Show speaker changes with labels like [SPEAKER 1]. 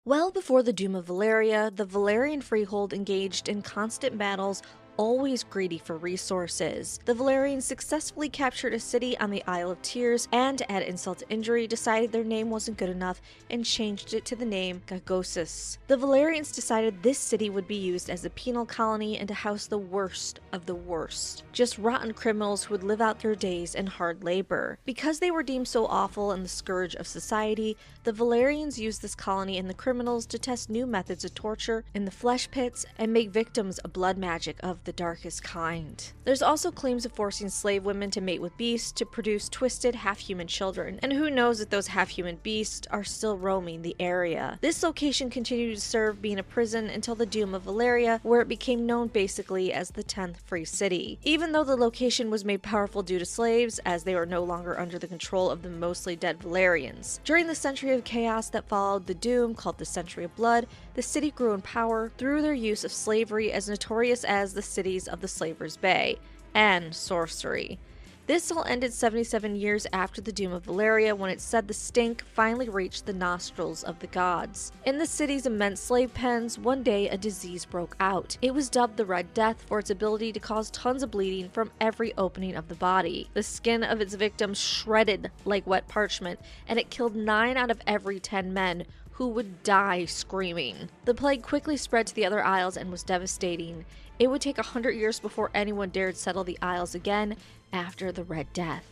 [SPEAKER 1] Well before the Doom of Valyria, the Valyrian freehold engaged in constant battles, always greedy for resources. The Valyrians successfully captured a city on the Isle of Tears and, to add insult to injury, decided their name wasn't good enough and changed it to the name Gagosis. The Valyrians decided this city would be used as a penal colony and to house the worst of the worst. Just rotten criminals who would live out their days in hard labor. Because they were deemed so awful and the scourge of society, the Valyrians used this colony and the criminals to test new methods of torture in the flesh pits and make victims a blood magic of the darkest kind. There's also claims of forcing slave women to mate with beasts to produce twisted half-human children, and who knows if those half-human beasts are still roaming the area. This location continued to serve being a prison until the Doom of Valyria, where it became known basically as the 10th Free City. Even though the location was made powerful due to slaves, as they were no longer under the control of the mostly dead Valyrians. During the century of chaos that followed the Doom, called the Century of Blood, the city grew in power through their use of slavery, as notorious as the cities of the Slaver's Bay, and sorcery. This all ended 77 years after the Doom of Valyria, when it said the stink finally reached the nostrils of the gods. In the city's immense slave pens, one day a disease broke out. It was dubbed the Red Death for its ability to cause tons of bleeding from every opening of the body. The skin of its victims shredded like wet parchment, and it killed 9 out of every 10 men, who would die screaming. The plague quickly spread to the other isles and was devastating. It would take 100 years before anyone dared settle the isles again after the Red Death.